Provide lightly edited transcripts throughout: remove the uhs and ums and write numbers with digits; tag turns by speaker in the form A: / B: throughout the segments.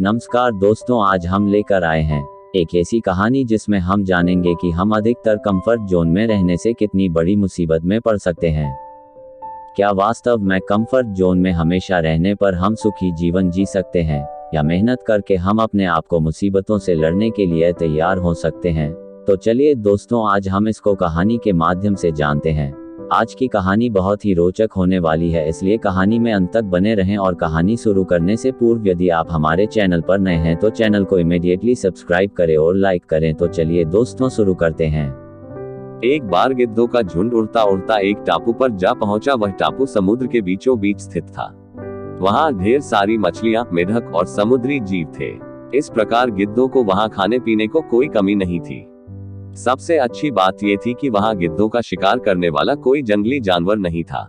A: नमस्कार दोस्तों, आज हम लेकर आए हैं एक ऐसी कहानी जिसमें हम जानेंगे कि हम अधिकतर कंफर्ट जोन में रहने से कितनी बड़ी मुसीबत में पड़ सकते हैं। क्या वास्तव में कंफर्ट जोन में हमेशा रहने पर हम सुखी जीवन जी सकते हैं, या मेहनत करके हम अपने आप को मुसीबतों से लड़ने के लिए तैयार हो सकते हैं? तो चलिए दोस्तों, आज हम इसको कहानी के माध्यम से जानते हैं। आज की कहानी बहुत ही रोचक होने वाली है, इसलिए कहानी में अंत तक बने रहें। और कहानी शुरू करने से पूर्व यदि आप हमारे चैनल पर नए हैं तो चैनल को इमीडिएटली सब्सक्राइब करें और लाइक करें। तो चलिए दोस्तों, शुरू करते हैं।
B: एक बार गिद्धों का झुंड उड़ता उड़ता एक टापू पर जा पहुंचा। वह टापू समुद्र के बीचों बीच स्थित था। वहां ढेर सारी मछलियां, मेढक और समुद्री जीव थे। इस प्रकार गिद्धों को वहां खाने पीने को कोई कमी नहीं थी। सबसे अच्छी बात यह थी कि वहां गिद्धों का शिकार करने वाला कोई जंगली जानवर नहीं था।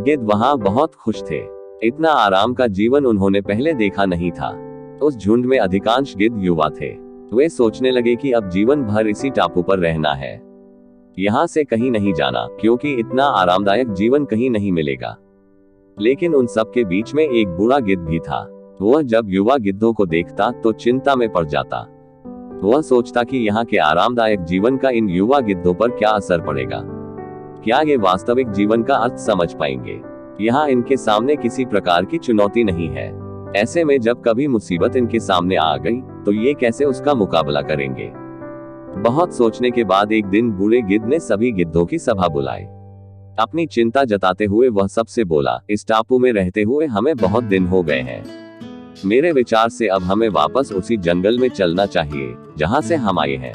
B: गिद्ध वहां बहुत खुश थे। इतना आराम का जीवन उन्होंने पहले देखा नहीं था। उस झुंड में अधिकांश गिद्ध युवा थे। वे सोचने लगे कि अब जीवन भर इसी टापू पर रहना है, यहाँ से कहीं नहीं जाना, क्योंकि इतना आरामदायक जीवन कहीं नहीं मिलेगा। लेकिन उन सब के बीच में एक बूढ़ा गिद्ध भी था। वह जब युवा गिद्धों को देखता तो चिंता में पड़ जाता। वह सोचता कि यहाँ के आरामदायक जीवन का इन युवा गिद्धों पर क्या असर पड़ेगा। क्या ये वास्तविक जीवन का अर्थ समझ पाएंगे? यहाँ इनके सामने किसी प्रकार की चुनौती नहीं है। ऐसे में जब कभी मुसीबत इनके सामने आ गई तो ये कैसे उसका मुकाबला करेंगे? बहुत सोचने के बाद एक दिन बूढ़े गिद्ध ने सभी गिद्धों की सभा बुलाई। अपनी चिंता जताते हुए वह सबसे बोला, इस टापू में रहते हुए हमें बहुत दिन हो गए हैं। मेरे विचार से अब हमें वापस उसी जंगल में चलना चाहिए जहां से हम आए हैं।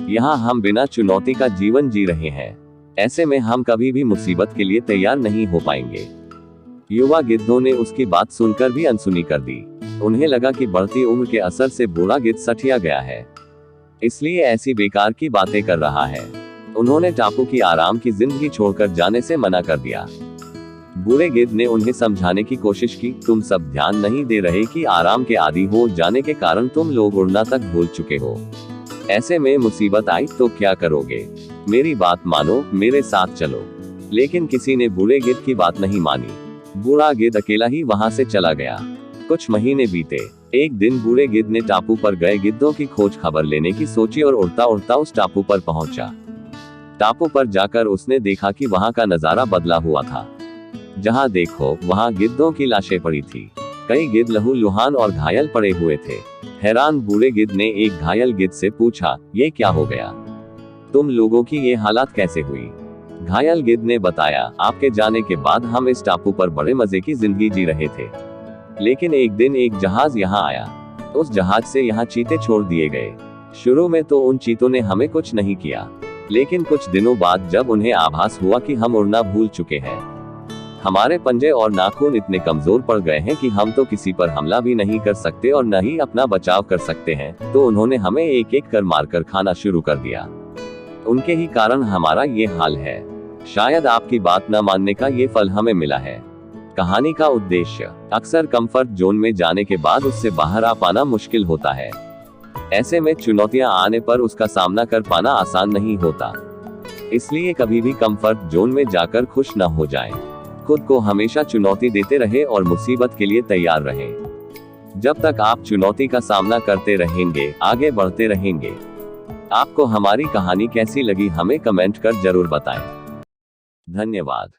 B: यहाँ हम बिना चुनौती का जीवन जी रहे हैं। ऐसे में हम कभी भी मुसीबत के लिए तैयार नहीं हो पाएंगे। युवा गिद्धों ने उसकी बात सुनकर भी अनसुनी कर दी। उन्हें लगा कि बढ़ती उम्र के असर से बूढ़ा गिद्ध सठिया गया है, इसलिए ऐसी बेकार की बातें कर रहा है। उन्होंने टापू की आराम की जिंदगी छोड़कर जाने से मना कर दिया। बूढ़े गिद्ध ने उन्हें समझाने की कोशिश की, तुम सब ध्यान नहीं दे रहे कि आराम के आदी हो जाने के कारण तुम लोग उड़ना तक भूल चुके हो। ऐसे में मुसीबत आई तो क्या करोगे? मेरी बात मानो, मेरे साथ चलो। लेकिन किसी ने बूढ़े गिद्ध की बात नहीं मानी। बूढ़ा गिद्ध अकेला ही वहां से चला गया। कुछ महीने बीते। एक दिन बूढ़े गिद्ध ने टापू पर गए गिद्धों की खोज खबर लेने की सोची और उड़ता उड़ता उस टापू पर पहुंचा। टापू पर जाकर उसने देखा कि वहां का नजारा बदला हुआ था। जहां देखो वहां गिद्धों की लाशें पड़ी थी। कई गिद्ध लहूलुहान और घायल पड़े हुए थे। हैरान बूढ़े गिद्ध ने एक घायल गिद्ध से पूछा, ये क्या हो गया? तुम लोगों की ये हालत कैसे हुई? घायल गिद्ध ने बताया, आपके जाने के बाद हम इस टापू पर बड़े मजे की जिंदगी जी रहे थे। लेकिन एक दिन एक जहाज यहाँ आया। उस जहाज से यहाँ चीते छोड़ दिए गए। शुरू में तो उन चीतों ने हमें कुछ नहीं किया, लेकिन कुछ दिनों बाद जब उन्हें आभास हुआ कि हम उड़ना भूल चुके हैं, हमारे पंजे और नाखून इतने कमजोर पड़ गए हैं कि हम तो किसी पर हमला भी नहीं कर सकते और न ही अपना बचाव कर सकते हैं, तो उन्होंने हमें एक एक कर मारकर खाना शुरू कर दिया। उनके ही कारण हमारा ये हाल है। शायद आपकी बात न मानने का ये फल हमें मिला है। कहानी का उद्देश्य, अक्सर कंफर्ट जोन में जाने के बाद उससे बाहर आ पाना मुश्किल होता है। ऐसे में चुनौतियां आने पर उसका सामना कर पाना आसान नहीं होता। इसलिए कभी भी कंफर्ट जोन में जाकर खुश न हो जाएं। खुद को हमेशा चुनौती देते रहे और मुसीबत के लिए तैयार रहें। जब तक आप चुनौती का सामना करते रहेंगे, आगे बढ़ते रहेंगे। आपको हमारी कहानी कैसी लगी हमें कमेंट कर जरूर बताएं। धन्यवाद।